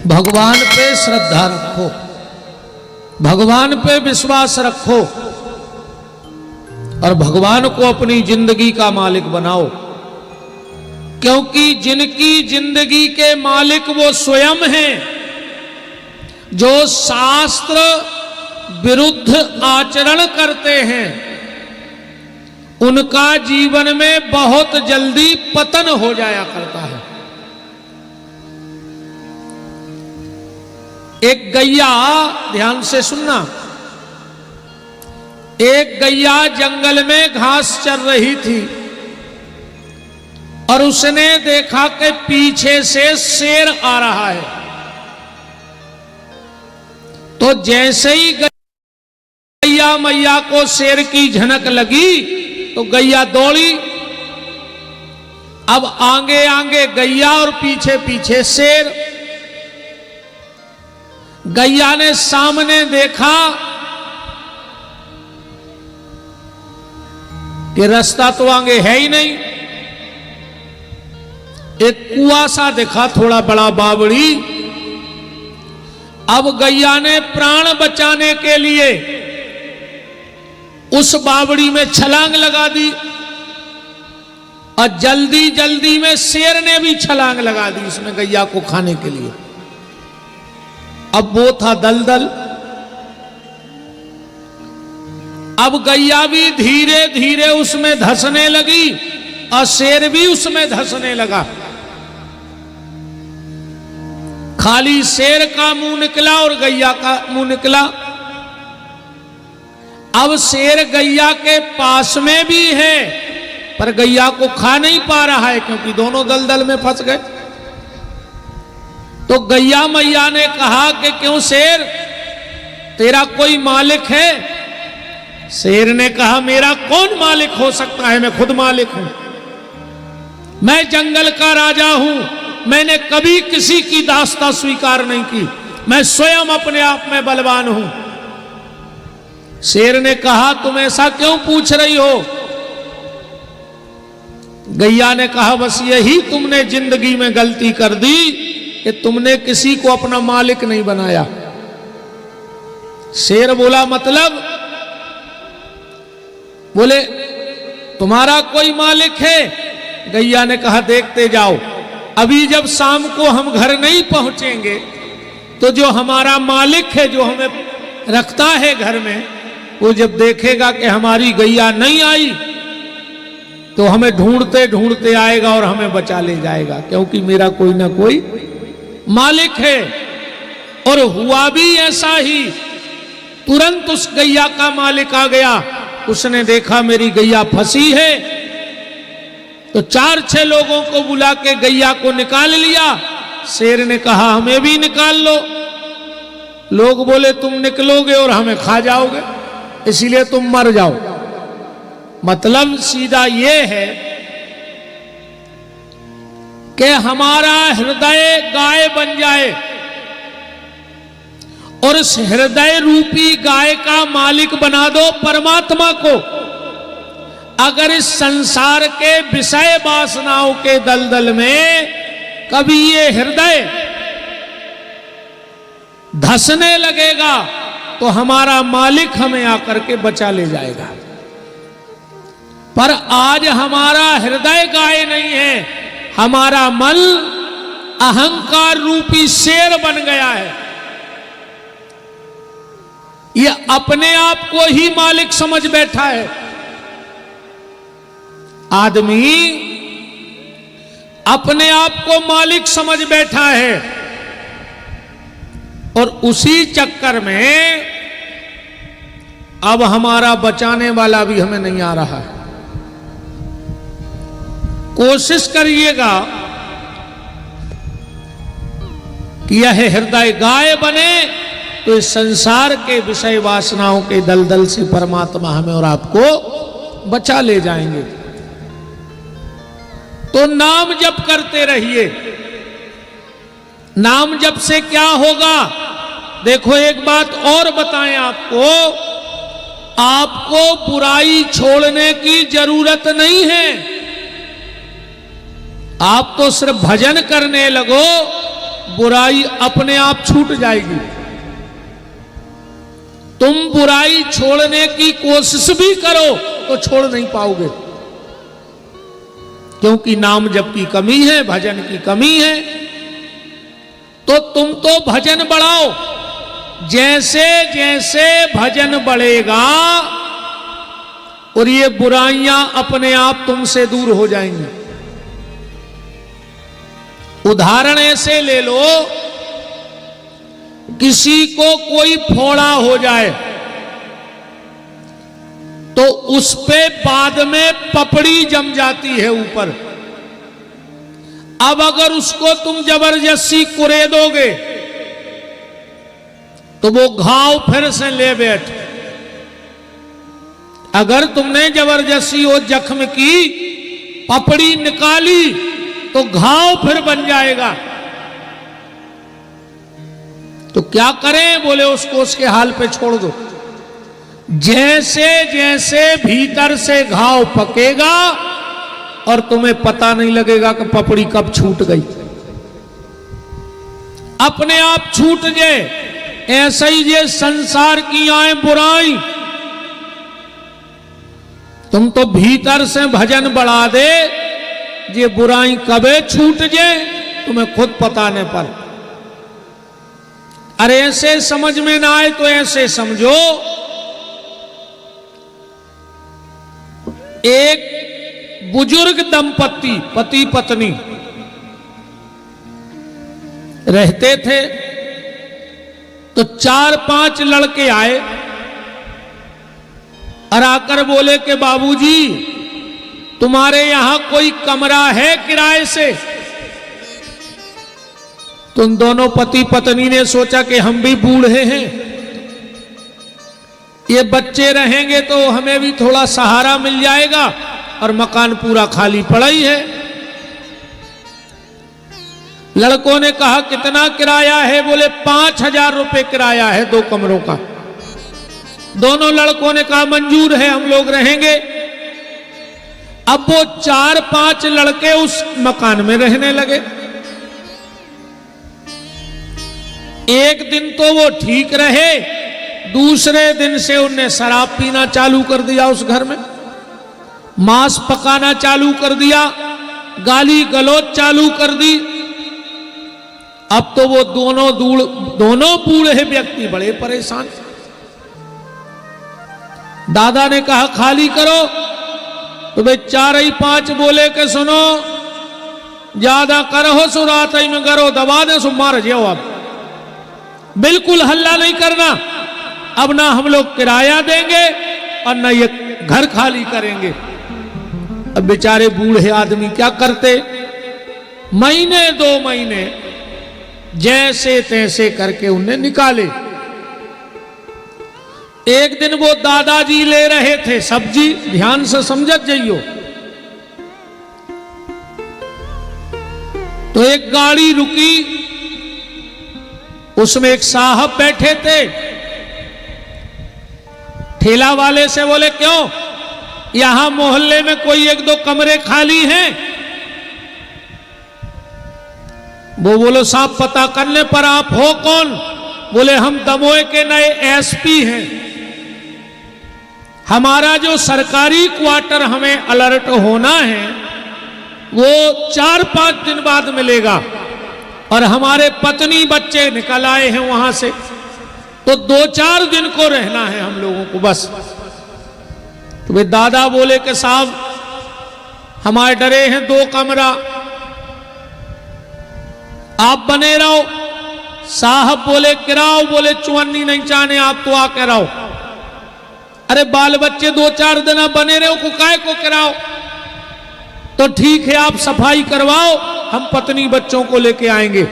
भगवान पे श्रद्धा रखो, भगवान पे विश्वास रखो और भगवान को अपनी जिंदगी का मालिक बनाओ, क्योंकि जिनकी जिंदगी के मालिक वो स्वयं हैं, जो शास्त्र विरुद्ध आचरण करते हैं, उनका जीवन में बहुत जल्दी पतन हो जाया करता है। एक गैया, ध्यान से सुनना, एक गैया जंगल में घास चर रही थी और उसने देखा कि पीछे से शेर आ रहा है। तो जैसे ही गैया मैया को शेर की झनक लगी तो गैया दौड़ी। अब आगे आगे गैया और पीछे पीछे शेर। गैया ने सामने देखा कि रास्ता तो आगे है ही नहीं। एक कुआं सा देखा, थोड़ा बड़ा बावड़ी। अब गैया ने प्राण बचाने के लिए उस बावड़ी में छलांग लगा दी और जल्दी जल्दी में शेर ने भी छलांग लगा दी उसमें गैया को खाने के लिए। अब वो था दलदल। अब गैया भी धीरे धीरे उसमें धंसने लगी और शेर भी उसमें धंसने लगा। खाली शेर का मुंह निकला और गैया का मुंह निकला। अब शेर गैया के पास में भी है पर गैया को खा नहीं पा रहा है, क्योंकि दोनों दलदल में फंस गए। तो गैया मैया ने कहा कि क्यों शेर, तेरा कोई मालिक है? शेर ने कहा, मेरा कौन मालिक हो सकता है, मैं खुद मालिक हूं। मैं जंगल का राजा हूं, मैंने कभी किसी की दास्ता स्वीकार नहीं की, मैं स्वयं अपने आप में बलवान हूं। शेर ने कहा, तुम ऐसा क्यों पूछ रही हो? गैया ने कहा, बस यही तुमने जिंदगी में गलती कर दी कि तुमने किसी को अपना मालिक नहीं बनाया। शेर बोला, मतलब? बोले, तुम्हारा कोई मालिक है? गैया ने कहा, देखते जाओ, अभी जब शाम को हम घर नहीं पहुंचेंगे तो जो हमारा मालिक है, जो हमें रखता है घर में, वो जब देखेगा कि हमारी गैया नहीं आई तो हमें ढूंढते ढूंढते आएगा और हमें बचा ले जाएगा, क्योंकि मेरा कोई ना कोई मालिक है। और हुआ भी ऐसा ही। तुरंत उस गैया का मालिक आ गया। उसने देखा मेरी गैया फंसी है तो 4-6 लोगों को बुला के गैया को निकाल लिया। शेर ने कहा, हमें भी निकाल लो। लोग बोले, तुम निकलोगे और हमें खा जाओगे, इसलिए तुम मर जाओ। मतलब सीधा ये है कि हमारा हृदय गाय बन जाए और इस हृदय रूपी गाय का मालिक बना दो परमात्मा को। अगर इस संसार के विषय वासनाओं के दलदल में कभी ये हृदय धंसने लगेगा तो हमारा मालिक हमें आकर के बचा ले जाएगा। पर आज हमारा हृदय गाय नहीं है, हमारा मन अहंकार रूपी शेर बन गया है। ये अपने आप को ही मालिक समझ बैठा है। आदमी अपने आप को मालिक समझ बैठा है और उसी चक्कर में अब हमारा बचाने वाला भी हमें नहीं आ रहा है। कोशिश करिएगा कि यह हृदय गाय बने तो इस संसार के विषय वासनाओं के दलदल से परमात्मा हमें और आपको बचा ले जाएंगे। तो नाम जप करते रहिए। नाम जप से क्या होगा? देखो, एक बात और बताएं आपको, आपको बुराई छोड़ने की जरूरत नहीं है। आप तो सिर्फ भजन करने लगो बुराई अपने आप छूट जाएगी। तुम बुराई छोड़ने की कोशिश भी करो तो छोड़ नहीं पाओगे, क्योंकि नाम जप की कमी है, भजन की कमी है। तो तुम तो भजन बढ़ाओ, जैसे जैसे भजन बढ़ेगा और ये बुराइयां अपने आप तुमसे दूर हो जाएंगी। उदाहरण ऐसे ले लो, किसी को कोई फोड़ा हो जाए तो उस पे बाद में पपड़ी जम जाती है ऊपर। अब अगर उसको तुम जबरदस्ती कुरेदोगे तो वो घाव फिर से ले बैठ। अगर तुमने जबरदस्ती वो जख्म की पपड़ी निकाली तो घाव फिर बन जाएगा। तो क्या करें? बोले उसको उसके हाल पे छोड़ दो। जैसे जैसे भीतर से घाव पकेगा और तुम्हें पता नहीं लगेगा कि पपड़ी कब छूट गई, अपने आप छूट जाए। ऐसा ही ये संसार की आए बुराई, तुम तो भीतर से भजन बढ़ा दे, ये बुराई कबे छूट जाए तुम्हें खुद पता नहीं पर। अरे ऐसे समझ में ना आए तो ऐसे समझो, एक बुजुर्ग दंपत्ति पति पत्नी रहते थे, तो 4-5 लड़के आए और आकर बोले कि बाबूजी तुम्हारे यहां कोई कमरा है किराए से? तुम दोनों पति पत्नी ने सोचा कि हम भी बूढ़े हैं, ये बच्चे रहेंगे तो हमें भी थोड़ा सहारा मिल जाएगा, और मकान पूरा खाली पड़ा ही है। लड़कों ने कहा कितना किराया है? बोले 5,000 रुपए किराया है 2 कमरों का। दोनों लड़कों ने कहा मंजूर है, हम लोग रहेंगे। अब वो 4-5 लड़के उस मकान में रहने लगे। एक दिन तो वो ठीक रहे, दूसरे दिन से उनने शराब पीना चालू कर दिया, उस घर में मांस पकाना चालू कर दिया, गाली गलौज चालू कर दी। अब तो वो दोनों बूढ़े व्यक्ति बड़े परेशान। दादा ने कहा खाली करो, तो वे 4-5 बोले कि सुनो ज्यादा करो सो रात में करो, दबा दे सो मार जाओ। अब बिल्कुल हल्ला नहीं करना, अब ना हम लोग किराया देंगे और ना ये घर खाली करेंगे। अब बेचारे बूढ़े आदमी क्या करते? महीने 2 महीने जैसे तैसे करके उन्हें निकाले। एक दिन वो दादाजी ले रहे थे सब्जी, ध्यान से समझत जाइयो, तो एक गाड़ी रुकी, उसमें एक साहब बैठे थे। ठेला वाले से बोले क्यों, यहां मोहल्ले में कोई 1-2 कमरे खाली हैं? वो बोलो साहब पता करने पर आप हो कौन? बोले हम दमोह के नए एसपी हैं, हमारा जो सरकारी क्वार्टर हमें अलर्ट होना है वो 4-5 दिन बाद मिलेगा, और हमारे पत्नी बच्चे निकल आए हैं वहां से, तो 2-4 दिन को रहना है हम लोगों को बस। तो वे दादा बोले कि साहब हमारे डरे हैं 2 कमरा, आप बने रहो। साहब बोले किराओ, बोले चुन्नी नहीं चाहने आप तो आके रहो। अरे बाल बच्चे 2-4 दिन बने रहो को काय को किराओ? तो ठीक है आप सफाई करवाओ, हम पत्नी बच्चों को लेके आएंगे,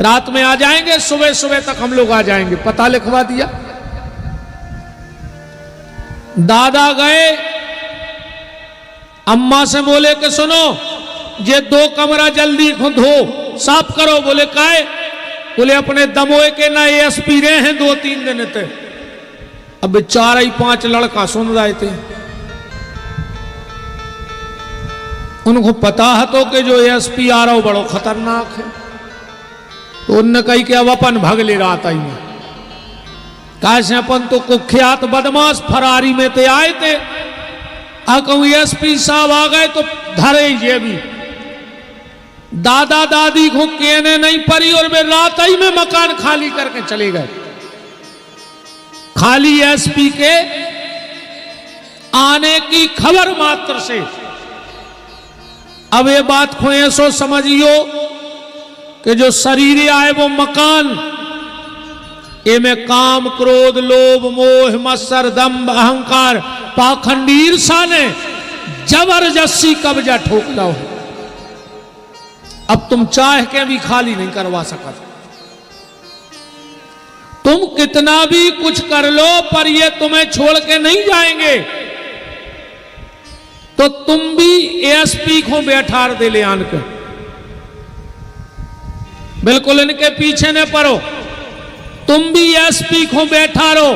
रात में आ जाएंगे, सुबह सुबह तक हम लोग आ जाएंगे। पता लिखवा दिया। दादा गए, अम्मा से बोले कि सुनो ये 2 कमरा जल्दी धो साफ करो। बोले काहे? बोले अपने दमोह के ना एसपी रहे हैं 2-3 दिन थे। अब 4-5 लड़का सुन रहे थे, उनको पता है तो कि जो एसपी आ रहा हो बड़ो खतरनाक है। तो उनने कही कि अब अपन भग ले रहा था में कैसे अपन तो कुख्यात बदमाश फरारी में ते आए थे। कहूं एसपी साहब आ गए तो धरे ये भी दादा दादी को कहने नहीं पड़ी और वे रात ही में मकान खाली करके चले गए। खाली एसपी के आने की खबर मात्र से। अब ये बात को ऐसो समझियो कि जो शरीर आए वो मकान, ये में काम क्रोध लोभ मोह मत्सर दंभ अहंकार पाखंडी ईर्षा ने जबरदस्ती कब्जा ठोक लो। अब तुम चाह के भी खाली नहीं करवा सकते। तुम कितना भी कुछ कर लो पर ये तुम्हें छोड़ के नहीं जाएंगे। तो तुम भी एसपी को बैठार दे ले आन के, बिल्कुल इनके पीछे न पड़ो। तुम भी एसपी को बैठारो।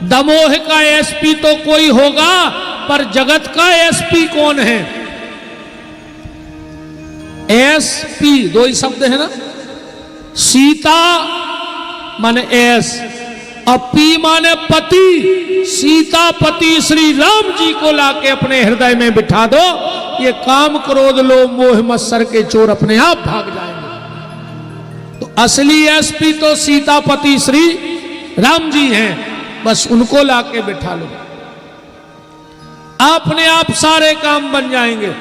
दमोह का एसपी तो कोई होगा पर जगत का एसपी कौन है? एसपी दो ही शब्द है ना। सीता माने एस और पी माने पति। सीता पति श्री राम जी को लाके अपने हृदय में बिठा दो, ये काम क्रोध लोभ मोह मत्सर के चोर अपने आप भाग जाएंगे। तो असली एसपी तो सीतापति श्री राम जी हैं, बस उनको लाके बिठा लो, अपने आप सारे काम बन जाएंगे।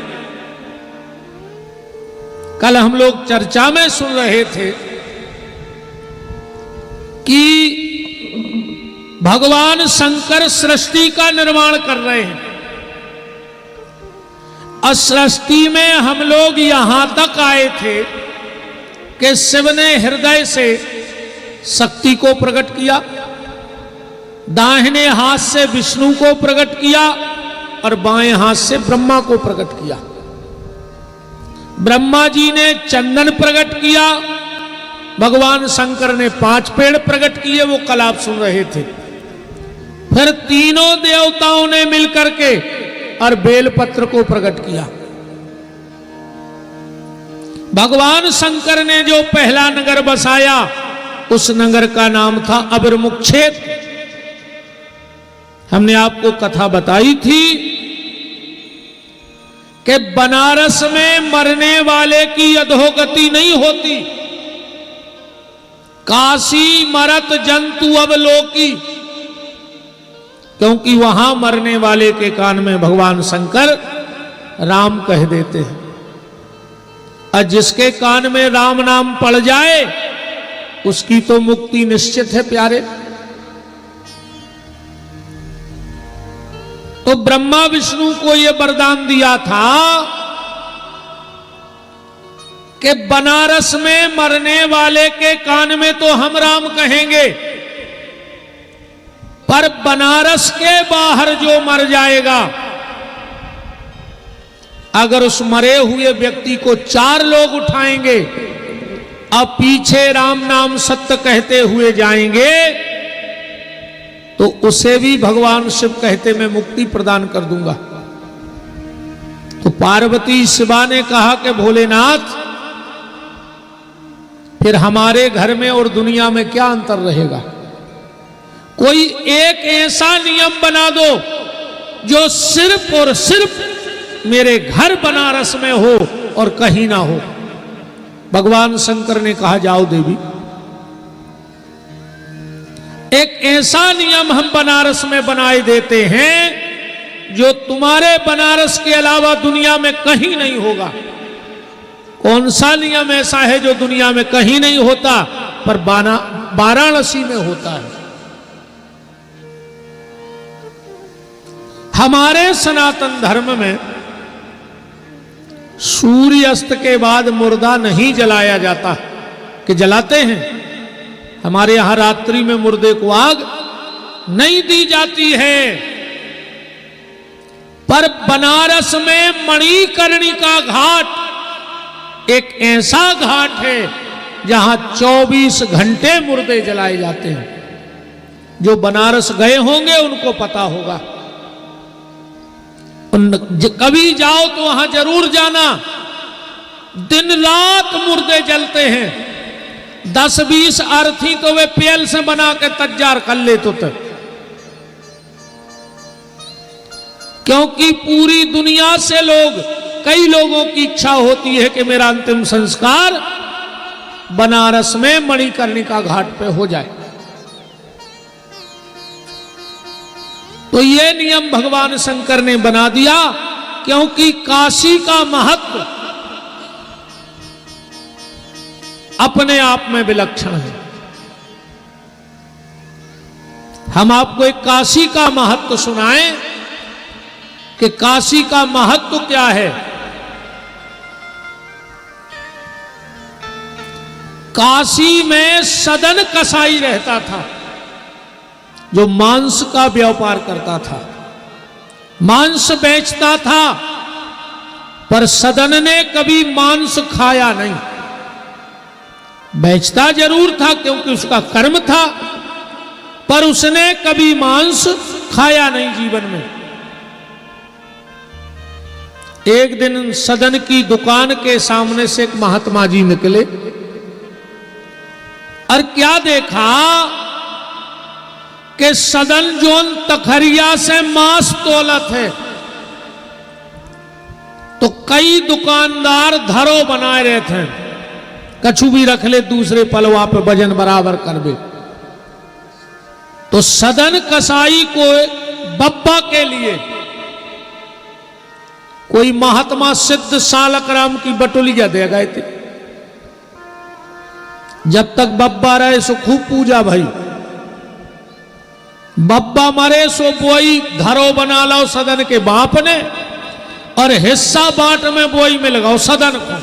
कल हम लोग चर्चा में सुन रहे थे कि भगवान शंकर सृष्टि का निर्माण कर रहे हैं। और सृष्टि में हम लोग यहां तक आए थे कि शिव ने हृदय से शक्ति को प्रकट किया, दाहिने हाथ से विष्णु को प्रकट किया और बाएं हाथ से ब्रह्मा को प्रकट किया। ब्रह्मा जी ने चंदन प्रकट किया, भगवान शंकर ने 5 पेड़ प्रकट किए, वो कल आप सुन रहे थे। फिर तीनों देवताओं ने मिलकर के और बेलपत्र को प्रकट किया। भगवान शंकर ने जो पहला नगर बसाया उस नगर का नाम था अबिरमुख क्षेत्र। हमने आपको कथा बताई थी कि बनारस में मरने वाले की अधोगति नहीं होती, काशी मरत जंतु अवलोकी, क्योंकि वहां मरने वाले के कान में भगवान शंकर राम कह देते हैं। और जिसके कान में राम नाम पड़ जाए उसकी तो मुक्ति निश्चित है प्यारे। तो ब्रह्मा विष्णु को यह वरदान दिया था कि बनारस में मरने वाले के कान में तो हम राम कहेंगे, पर बनारस के बाहर जो मर जाएगा, अगर उस मरे हुए व्यक्ति को 4 लोग उठाएंगे और पीछे राम नाम सत्य कहते हुए जाएंगे तो उसे भी भगवान शिव कहते मैं मुक्ति प्रदान कर दूंगा। तो पार्वती शिवा ने कहा कि भोलेनाथ फिर हमारे घर में और दुनिया में क्या अंतर रहेगा? कोई एक ऐसा नियम बना दो जो सिर्फ और सिर्फ मेरे घर बनारस में हो और कहीं ना हो। भगवान शंकर ने कहा जाओ देवी, एक ऐसा नियम हम बनारस में बनाए देते हैं जो तुम्हारे बनारस के अलावा दुनिया में कहीं नहीं होगा। कौन सा नियम ऐसा है जो दुनिया में कहीं नहीं होता पर वाराणसी में होता है? हमारे सनातन धर्म में सूर्यास्त के बाद मुर्दा नहीं जलाया जाता कि जलाते हैं। हमारे यहां रात्रि में मुर्दे को आग नहीं दी जाती है। पर बनारस में मणिकर्णिका घाट एक ऐसा घाट है जहां 24 घंटे मुर्दे जलाए जाते हैं। जो बनारस गए होंगे उनको पता होगा। कभी जाओ तो वहां जरूर जाना, दिन रात मुर्दे जलते हैं। 10-20 अर्थी तो वे पेल से बना के तैयार कर ले तो तक, क्योंकि पूरी दुनिया से लोग, कई लोगों की इच्छा होती है कि मेरा अंतिम संस्कार बनारस में मणिकर्णिका घाट पे हो जाए। तो ये नियम भगवान शंकर ने बना दिया, क्योंकि काशी का महत्व अपने आप में विलक्षण है। हम आपको एक काशी का महत्व सुनाएं कि काशी का महत्व क्या है। काशी में सदन कसाई रहता था, जो मांस का व्यापार करता था, मांस बेचता था, पर सदन ने कभी मांस खाया नहीं। बेचता जरूर था क्योंकि उसका कर्म था, पर उसने कभी मांस खाया नहीं जीवन में। एक दिन सदन की दुकान के सामने से एक महात्मा जी निकले और क्या देखा कि सदन जोन तखरिया से मांस तोलत है, तो कई दुकानदार धरो बनाए रहे थे, कछु भी रख ले दूसरे पलवा पे वजन बराबर कर दे। तो सदन कसाई को बप्पा के लिए कोई महात्मा सिद्ध सालकराम की बटुलिया दे गए थे। जब तक बब्बा रहे सो खूब पूजा भाई, बब्बा मरे सो बोई धरो बना लो सदन के बाप ने, और हिस्सा बांट में बोई में लगाओ सदन को।